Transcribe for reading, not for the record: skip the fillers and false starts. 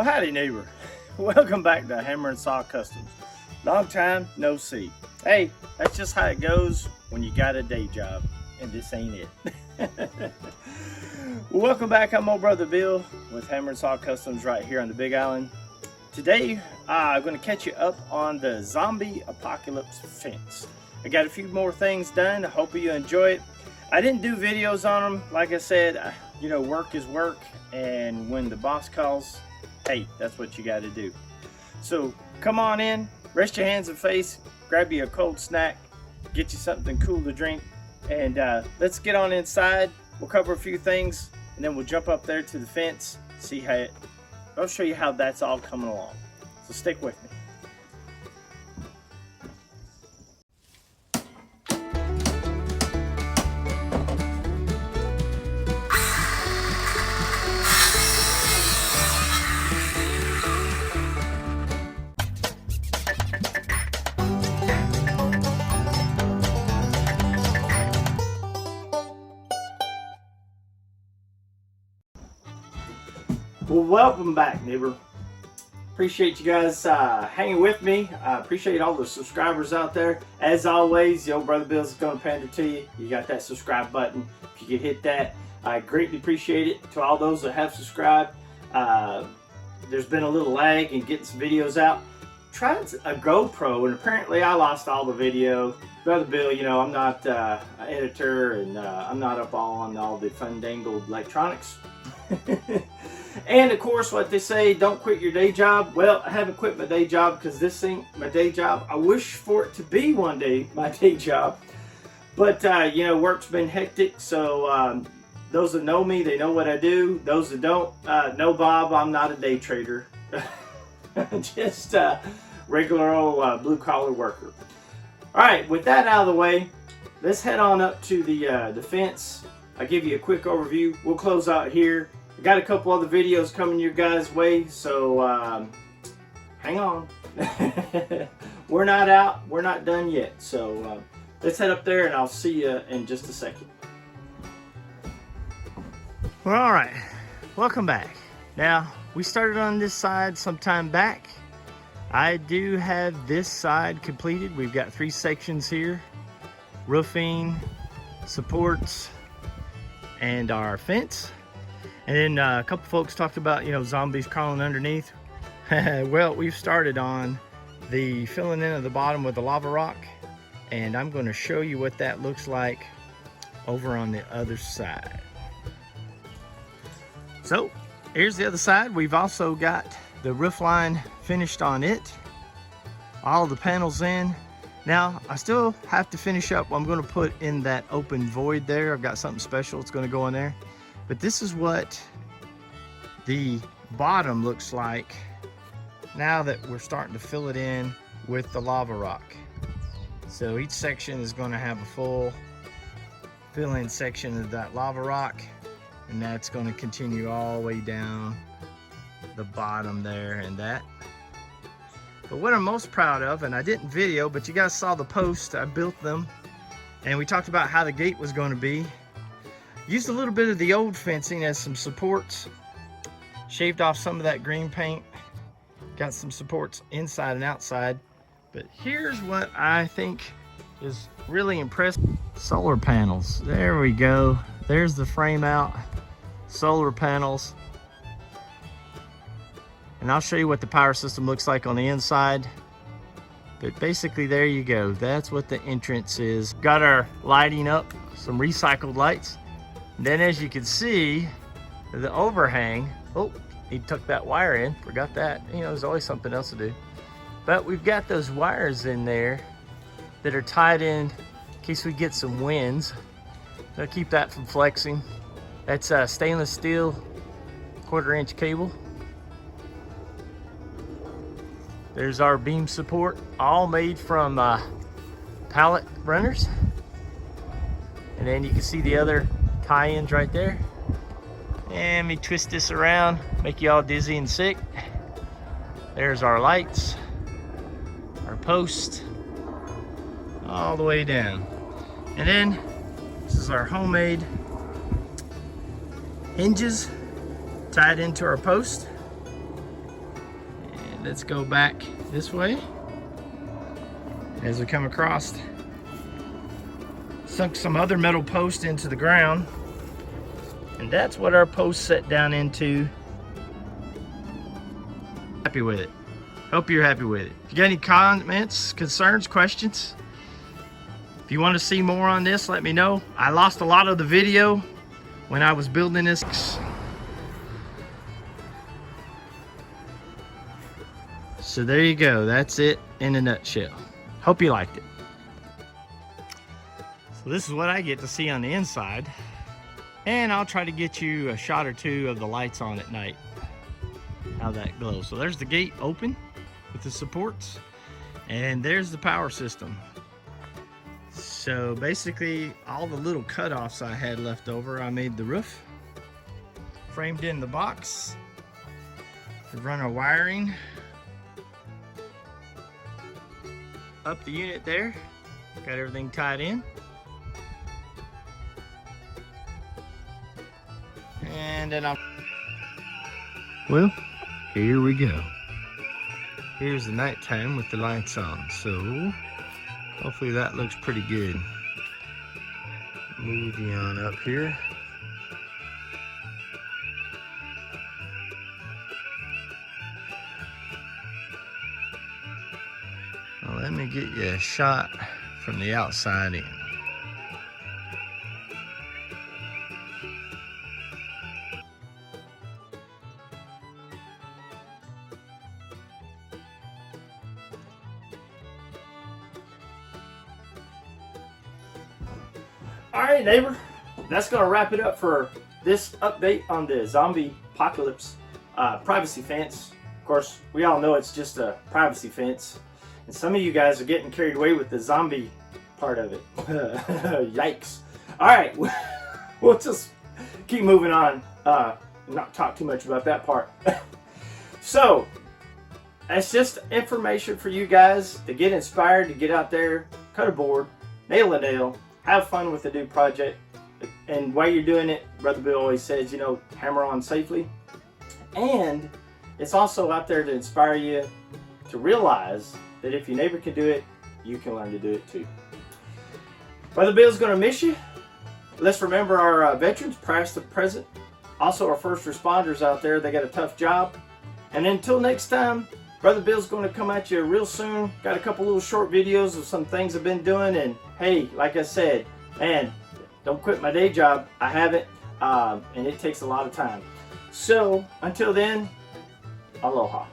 Well, howdy neighbor. Welcome back to Hammer and Saw Customs. Long time no see. Hey, that's just how it goes when you got a day job, and this ain't it. Welcome back. I'm old brother Bill with Hammer and Saw Customs right here on the Big Island. Today, I'm going to catch you up on the zombie apocalypse fence. I got a few more things done. I hope you enjoy it. I didn't do videos on them. Like I said, you know, work is work, and when the boss calls, hey, that's what you got to do. So come on in, rest your hands and face, grab you a cold snack, get you something cool to drink, and let's get on inside. We'll cover a few things, and then we'll jump up there to the fence, see how I'll show you how that's all coming along. So stick with me. Well, welcome back, neighbor. Appreciate you guys hanging with me. I appreciate all the subscribers out there. As always, the old brother Bill's going to pander to you. You got that subscribe button. If you could hit that, I greatly appreciate it. To all those that have subscribed, there's been a little lag in getting some videos out. Tried a GoPro, and apparently I lost all the video. Brother Bill, you know, I'm not an editor, and I'm not up on all the fun-dangled electronics. And of course, what they say, don't quit your day job. Well, I haven't quit my day job because this ain't my day job. I wish for it to be one day my day job, but you know, work's been hectic. So those that know me, they know what I do. Those that don't know Bob, I'm not a day trader. Just a regular old blue collar worker. All right, with that out of the way, let's head on up to the fence. I'll give you a quick overview. We'll close out here. I got a couple other videos coming your guys' way, so hang on. We're not out. We're not done yet. So let's head up there, and I'll see you in just a second. Well, all right. Welcome back. Now, we started on this side some time back. I do have this side completed. We've got 3 sections here: roofing, supports, and our fence. And then a couple folks talked about, you know, zombies crawling underneath. Well, we've started on the filling in of the bottom with the lava rock, and I'm going to show you what that looks like over on the other side. So here's the other side. We've also got the roof line finished on it, all the panels in. Now I still have to finish up what I'm going to put in that open void there. I've got something special that's going to go in there. But this is what the bottom looks like now that we're starting to fill it in with the lava rock. So each section is going to have a full fill-in section of that lava rock, and that's going to continue all the way down the bottom there and that. But what I'm most proud of, and I didn't video, but you guys saw the posts, I built them, and we talked about how the gate was going to be. Used a little bit of the old fencing as some supports. Shaved off some of that green paint. Got some supports inside and outside. But here's what I think is really impressive. Solar panels. There we go. There's the frame out. Solar panels. And I'll show you what the power system looks like on the inside. But basically, there you go. That's what the entrance is. Got our lighting up. Some recycled lights. Then, as you can see, the overhang, oh, he took that wire in, forgot that. You know, there's always something else to do. But we've got those wires in there that are tied in case we get some winds. They'll keep that from flexing. That's stainless steel 1/4-inch cable. There's our beam support, all made from pallet runners. And then you can see the other tie-ins right there. And let me twist this around, make you all dizzy and sick. There's our lights, our post, all the way down. And then this is our homemade hinges tied into our post. let's go back this way. As we come across, sunk some other metal post into the ground, and that's what our post set down into. Happy with it. Hope you're happy with it. If you got any comments, concerns, questions, if you want to see more on this, let me know. I lost a lot of the video when I was building this. So there you go. That's it in a nutshell. Hope you liked it. So this is what I get to see on the inside. And I'll try to get you a shot or two of the lights on at night, how that glows. So there's the gate open with the supports, and there's the power system. So basically all the little cutoffs I had left over, I made the roof, framed in the box to run our wiring up the unit there. Got everything tied in. And then well, here we go. Here's the nighttime with the lights on. So hopefully that looks pretty good. Move you on up here. Well, let me get you a shot from the outside in. All right, neighbor, that's gonna wrap it up for this update on the zombie apocalypse privacy fence. Of course, we all know it's just a privacy fence, and some of you guys are getting carried away with the zombie part of it. Yikes. All right, we'll just keep moving on, not talk too much about that part. So that's just information for you guys to get inspired, to get out there, cut a board, nail a nail, have fun with the new project. And while you're doing it, Brother Bill always says, you know, hammer on safely. And it's also out there to inspire you to realize that if your neighbor can do it, you can learn to do it too. Brother Bill's going to miss you. Let's remember our veterans, past and present. Also our first responders out there, they got a tough job. And until next time, Brother Bill's going to come at you real soon. Got a couple little short videos of some things I've been doing. And hey, like I said, man, don't quit my day job. I haven't, and it takes a lot of time. So until then, aloha.